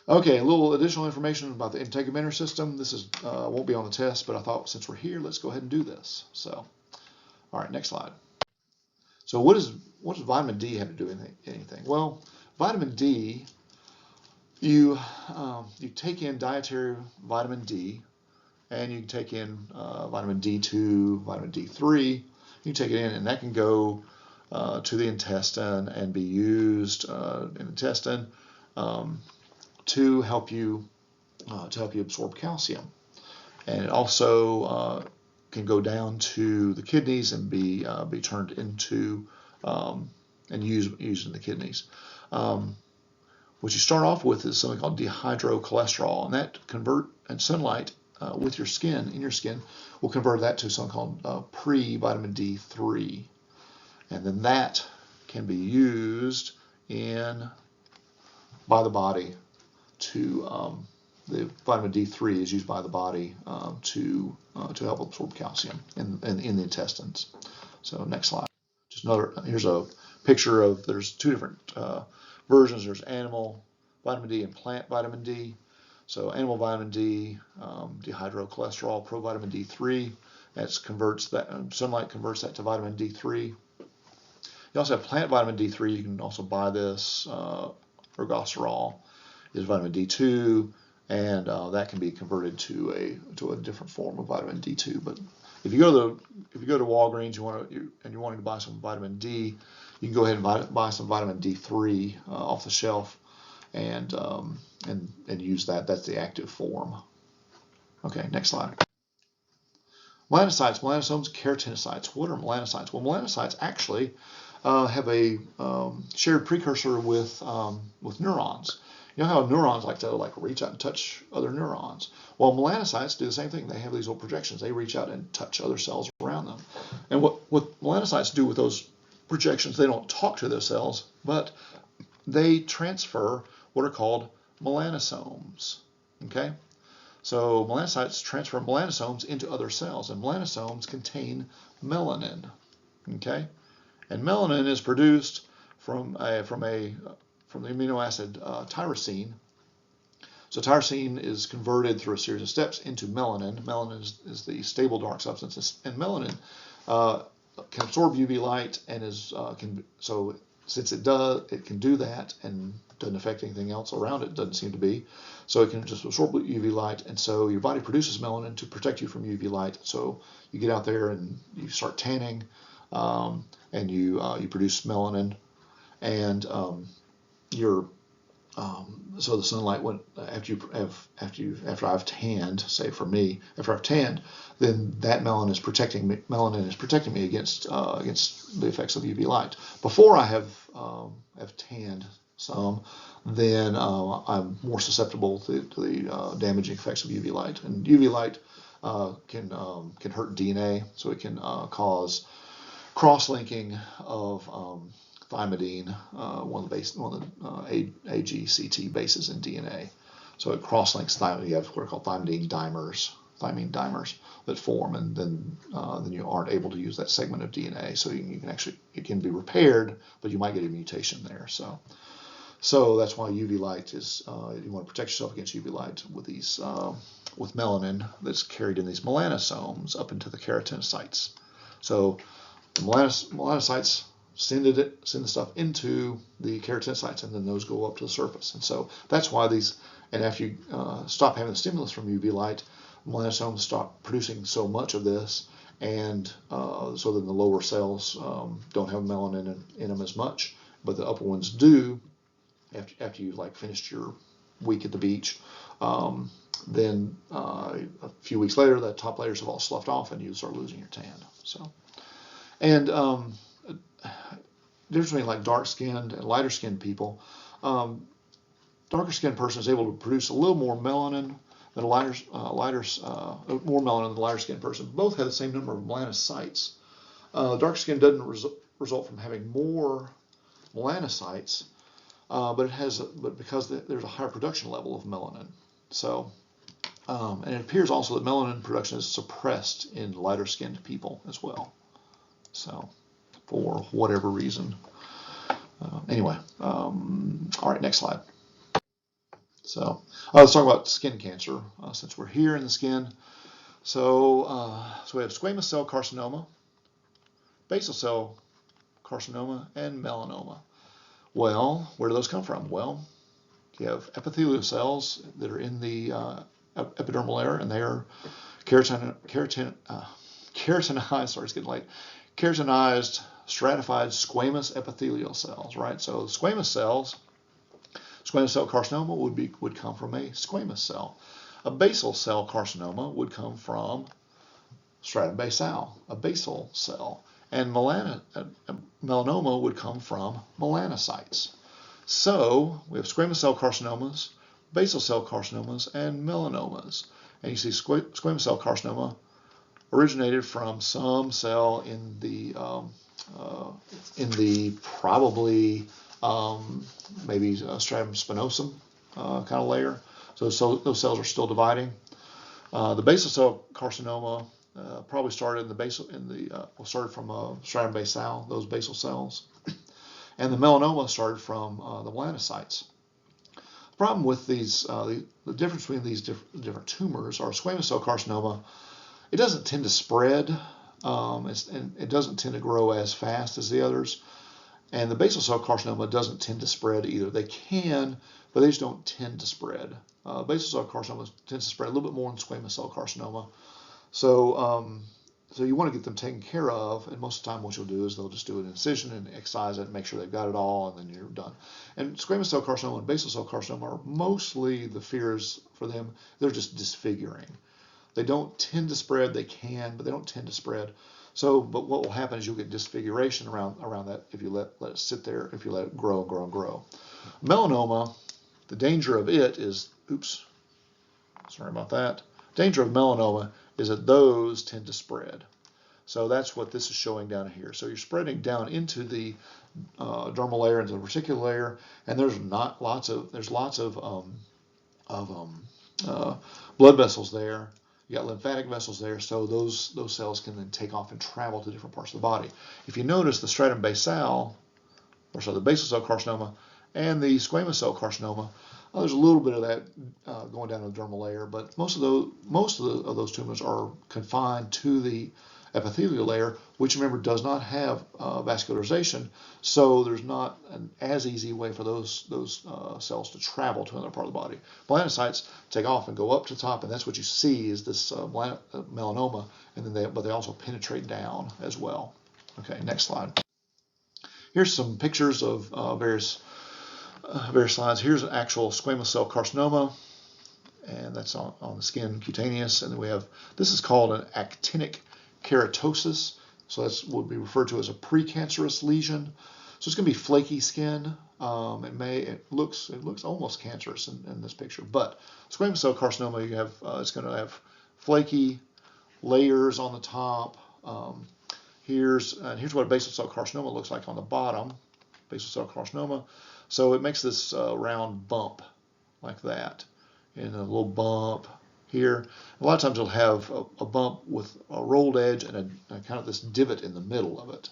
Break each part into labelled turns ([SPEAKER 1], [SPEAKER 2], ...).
[SPEAKER 1] Okay, a little additional information about the integumentary system. This is won't be on the test, but I thought since we're here, let's go ahead and do this. So, all right, next slide. So what does vitamin D have to do with anything? Well, vitamin D, you take in dietary vitamin D, and you can take in vitamin D2, vitamin D3. You take it in, and that can go to the intestine and be used in the intestine to help you absorb calcium. And it also can go down to the kidneys and be turned into and used in the kidneys. What you start off with is something called dehydrocholesterol, and that and sunlight with your skin, in your skin, will convert that to something called pre-vitamin D3. And then that can be used by the body to, the vitamin D3 is used by the body to help absorb calcium in the intestines. So next slide. Here's a picture of, there's two different versions. There's animal vitamin D and plant vitamin D. So animal vitamin D, dehydrocholesterol, provitamin D3, sunlight converts that to vitamin D3. You also have plant vitamin D3. You can also buy this. Ergosterol is vitamin D2, and that can be converted to a different form of vitamin D2. But if you go to Walgreens, and you're wanting to buy some vitamin D, you can go ahead and buy some vitamin D3 off the shelf, and use that. That's the active form. Okay, next slide. Melanocytes, melanosomes, keratinocytes. What are melanocytes? Well, melanocytes actually have a shared precursor with neurons. You know how neurons like to reach out and touch other neurons? Well, melanocytes do the same thing. They have these little projections. They reach out and touch other cells around them. And what melanocytes do with those projections, they don't talk to their cells, but they transfer what are called melanosomes. Okay? So melanocytes transfer melanosomes into other cells, and melanosomes contain melanin. Okay? And melanin is produced from the amino acid tyrosine. So tyrosine is converted through a series of steps into melanin. Melanin is the stable dark substance, and melanin can absorb UV light and since it can do that and doesn't affect anything else around it, doesn't seem to be. So it can just absorb UV light, and so your body produces melanin to protect you from UV light. So you get out there and you start tanning, and you produce melanin, and so the sunlight after I've tanned, say for me, after I've tanned, then that melanin is protecting me against the effects of UV light. Before I have tanned some, then I'm more susceptible to the damaging effects of UV light. And UV light can hurt DNA, so it can cause cross-linking of thymidine, one of the AGCT bases in DNA. So it cross-links you have what are called thymine dimers that form, and then you aren't able to use that segment of DNA. So it can be repaired, but you might get a mutation there. So that's why UV light is, you want to protect yourself against UV light with melanin that's carried in these melanosomes up into the keratinocytes. So the melanocytes send the stuff into the keratinocytes, and then those go up to the surface. And so that's why and after you stop having the stimulus from UV light, melanosomes stop producing so much of this, and so then the lower cells don't have melanin in them as much, but the upper ones do. After you finished your week at the beach, then a few weeks later, the top layers have all sloughed off, and you start losing your tan. So, and difference between dark-skinned and lighter-skinned people. Darker-skinned person is able to produce a little more melanin than more melanin than the lighter-skinned person. Both have the same number of melanocytes. Dark skin doesn't result from having more melanocytes, but because there's a higher production level of melanin. So, and it appears also that melanin production is suppressed in lighter-skinned people as well. So, for whatever reason. Anyway, all right, next slide. So let's talk about skin cancer since we're here in the skin. So we have squamous cell carcinoma, basal cell carcinoma, and melanoma. Well, where do those come from? Well, you have epithelial cells that are in the epidermal layer, and they are keratinized. Sorry, it's getting late. Keratinized, stratified squamous epithelial cells, right? So squamous cell carcinoma would come from a squamous cell. A basal cell carcinoma would come from stratum basal, a basal cell, and melanoma would come from melanocytes. So we have squamous cell carcinomas, basal cell carcinomas, and melanomas. And you see squamous cell carcinoma originated from some cell in the probably maybe stratum spinosum kind of layer. So those cells are still dividing. The basal cell carcinoma probably started started from stratum basal, those basal cells, and the melanoma started from the melanocytes. The problem with these, the difference between these different tumors, are squamous cell carcinoma, it doesn't tend to spread, and it doesn't tend to grow as fast as the others. And the basal cell carcinoma doesn't tend to spread either. They can, but they just don't tend to spread. Basal cell carcinoma tends to spread a little bit more than squamous cell carcinoma. So you want to get them taken care of, and most of the time what you'll do is they'll just do an incision and excise it, make sure they've got it all, and then you're done. And squamous cell carcinoma and basal cell carcinoma are mostly, the fears for them, they're just disfiguring. They don't tend to spread. They can, but they don't tend to spread. So, but what will happen is you'll get disfiguration around that if you let it sit there, if you let it grow and grow and grow. Melanoma, the danger of it is, sorry about that. Danger of melanoma is that those tend to spread. So that's what this is showing down here. So you're spreading down into the dermal layer, into the reticular layer, and there's lots of blood vessels there. You got lymphatic vessels there, so those cells can then take off and travel to different parts of the body. If you notice the stratum basal, the basal cell carcinoma, and the squamous cell carcinoma, there's a little bit of that going down to the dermal layer, but most of those tumors are confined to the epithelial layer, which, remember, does not have vascularization, so there's not an as easy way for those cells to travel to another part of the body. Melanocytes take off and go up to the top, and that's what you see is this melanoma, and then but they also penetrate down as well. Okay, next slide. Here's some pictures of various slides. Here's an actual squamous cell carcinoma, and that's on the skin, cutaneous, and then we have, this is called an actinic keratosis, so that's what would be referred to as a precancerous lesion. So it's going to be flaky skin. It looks almost cancerous in this picture, but squamous cell carcinoma, it's going to have flaky layers on the top. Here's what a basal cell carcinoma looks like on the bottom. Basal cell carcinoma. So it makes this round bump like that, and a little bump here. A lot of times it'll have a bump with a rolled edge and a kind of this divot in the middle of it.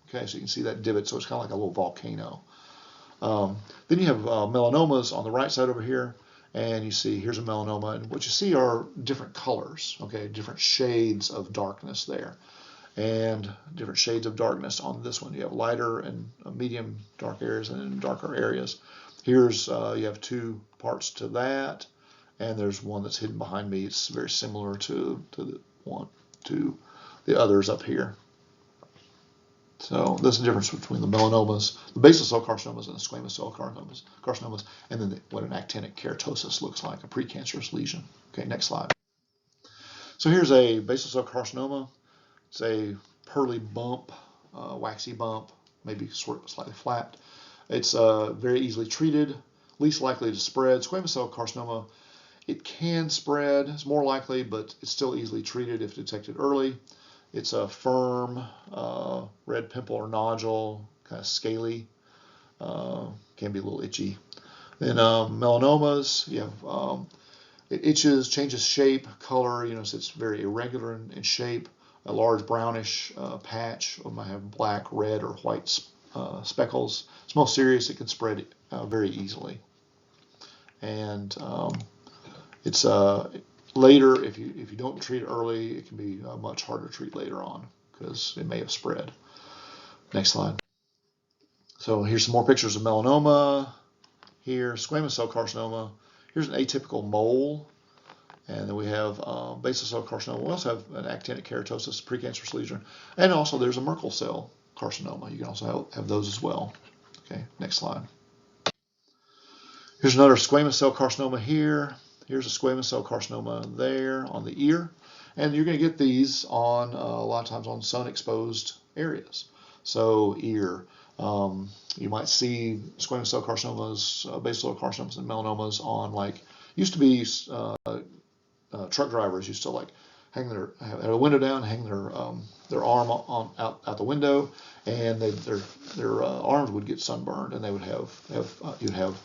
[SPEAKER 1] Okay, so you can see that divot, so it's kind of like a little volcano. Then you have melanomas on the right side over here, and you see here's a melanoma, and what you see are different colors, okay, different shades of darkness there, and different shades of darkness on this one. You have lighter and medium dark areas and then darker areas. Here's you have two parts to that, and there's one that's hidden behind me. It's very similar to the others up here. So this is the difference between the melanomas, the basal cell carcinomas, and the squamous cell carcinomas, and then what an actinic keratosis looks like, a precancerous lesion. Okay, next slide. So here's a basal cell carcinoma. It's a pearly bump, waxy bump, maybe slightly flat. It's very easily treated, least likely to spread. Squamous cell carcinoma, it can spread. It's more likely, but it's still easily treated if detected early. It's a firm red pimple or nodule, kind of scaly, can be a little itchy. Then melanomas, you have it itches, changes shape, color. So it's very irregular in shape. A large brownish patch, or might have black, red, or white speckles. It's most serious. It can spread very easily. and it's later, if you don't treat it early, it can be much harder to treat later on because it may have spread. Next slide. So here's some more pictures of melanoma. Here, squamous cell carcinoma. Here's an atypical mole. And then we have basal cell carcinoma. We also have an actinic keratosis, precancerous lesion. And also there's a Merkel cell carcinoma. You can also have those as well. Okay, next slide. Here's another squamous cell carcinoma here. Here's a squamous cell carcinoma there on the ear. And you're going to get these on a lot of times on sun-exposed areas. So ear. You might see squamous cell carcinomas, basal cell carcinomas, and melanomas on, like, used to be truck drivers used to, like, have a window down, hang their arm on out the window, and their arms would get sunburned, and they would you'd have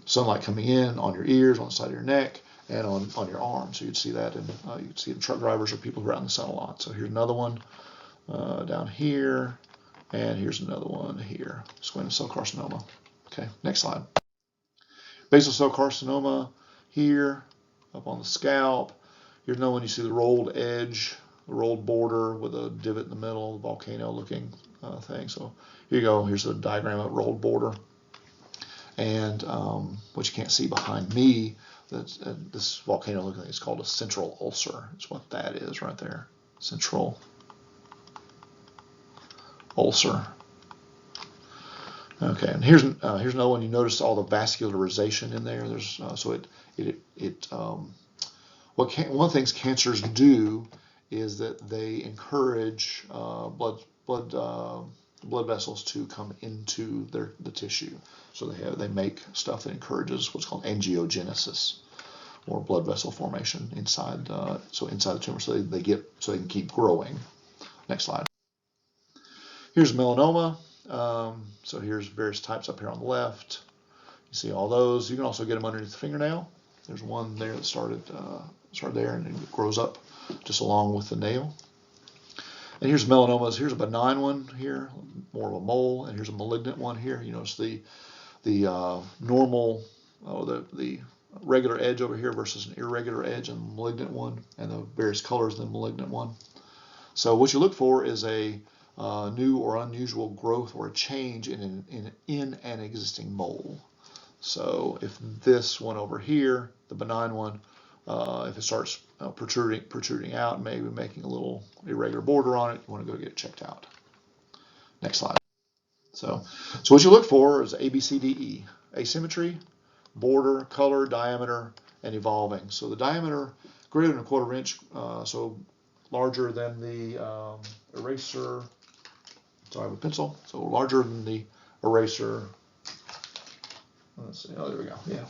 [SPEAKER 1] sunlight coming in on your ears, on the side of your neck, and on your arms. So you'd see that, and you'd see the truck drivers or people who are out in the sun a lot. So here's another one down here, and here's another one here, squamous cell carcinoma. Okay, next slide. Basal cell carcinoma here, up on the scalp. Here's another one. You see the rolled edge, the rolled border with a divot in the middle, the volcano-looking thing. So here you go. Here's a diagram of rolled border. And what you can't see behind me, this volcano-looking thing is called a central ulcer. It's what that is right there. Central ulcer. Okay, and here's another one. You notice all the vascularization in there. There's one of the things cancers do is that they encourage blood vessels to come into the tissue. So they make stuff that encourages what's called angiogenesis, or blood vessel formation inside the tumor, so they can keep growing. Next slide. Here's melanoma. So here's various types up here on the left. You see all those. You can also get them underneath the fingernail. There's one there that started there, and it grows up just along with the nail. And here's melanomas. Here's a benign one here, more of a mole, and here's a malignant one here. You notice the normal, the regular edge over here versus an irregular edge in the malignant one, and the various colors in the malignant one. So what you look for is a new or unusual growth or a change in an existing mole. So if this one over here, the benign one, if it starts protruding out and maybe making a little irregular border on it, you want to go get it checked out. Next slide. So what you look for is ABCDE: asymmetry, border, color, diameter, and evolving. So the diameter greater than a 1/4 inch, so larger than the eraser. So I have a pencil, so larger than the eraser. Let's see. Oh, there we go. Yeah.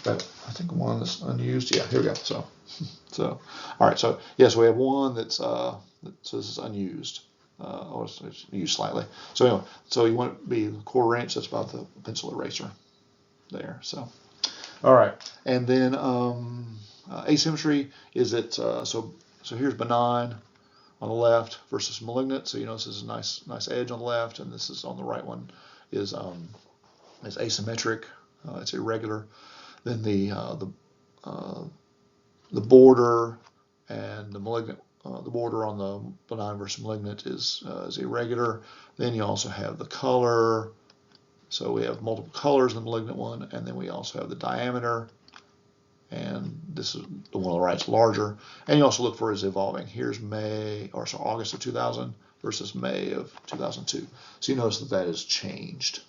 [SPEAKER 1] But I think one that's unused. Yeah, here we go. So all right. So yes, we have one that's so this is unused. Or it's used slightly. So anyway, so you want it to be a 1/4 inch. That's about the pencil eraser there. So all right, and then asymmetry is that so here's benign on the left versus malignant. So you notice this is a nice edge on the left, and this is on the right one is asymmetric. It's irregular. Then the border and the malignant, the border on the benign versus malignant is irregular. Then you also have the color. So we have multiple colors in the malignant one, and then we also have the diameter. And this is the one on the right is larger. And you also look for is evolving. Here's August of 2000 versus May of 2002. So you notice that has changed.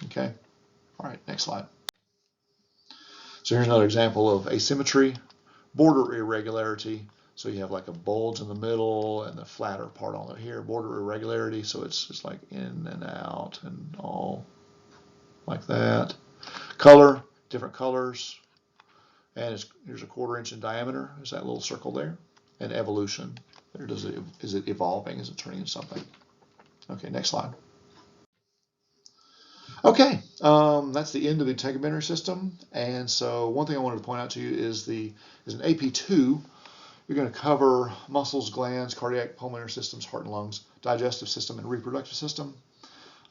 [SPEAKER 1] Okay. All right. Next slide. So here's another example of asymmetry, border irregularity. So you have like a bulge in the middle and the flatter part on it here. Border irregularity. So it's just like in and out and all like that. Color, different colors. And here's a 1/4 inch in diameter. Is that little circle there? And evolution. There, is it evolving? Is it turning into something? Okay, next slide. Okay, that's the end of the integumentary system. And so one thing I wanted to point out to you is an AP2. You're going to cover muscles, glands, cardiac, pulmonary systems, heart and lungs, digestive system, and reproductive system.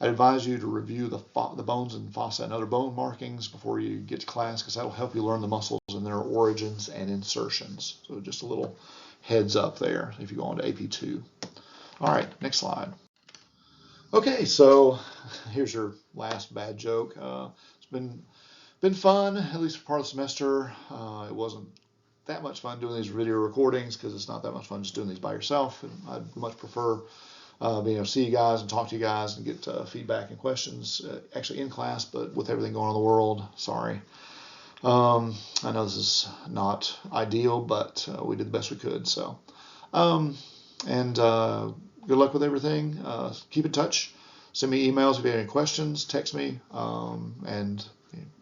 [SPEAKER 1] I advise you to review the bones and fossa and other bone markings before you get to class, because that'll help you learn the muscles and their origins and insertions. So just a little heads up there if you go on to AP2. All right, next slide. Okay, so here's your last bad joke. It's been fun, at least for part of the semester. It wasn't that much fun doing these video recordings because it's not that much fun just doing these by yourself. And I'd much prefer being able to see you guys and talk to you guys and get feedback and questions actually in class, but with everything going on in the world, sorry. I know this is not ideal, but we did the best we could. So, good luck with everything. Keep in touch. Send me emails if you have any questions. Text me, and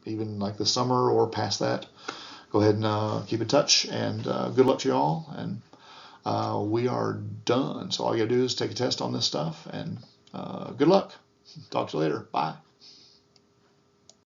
[SPEAKER 1] even like this summer or past that, go ahead and keep in touch. And good luck to you all. And we are done. So all you gotta do is take a test on this stuff. And good luck. Talk to you later. Bye.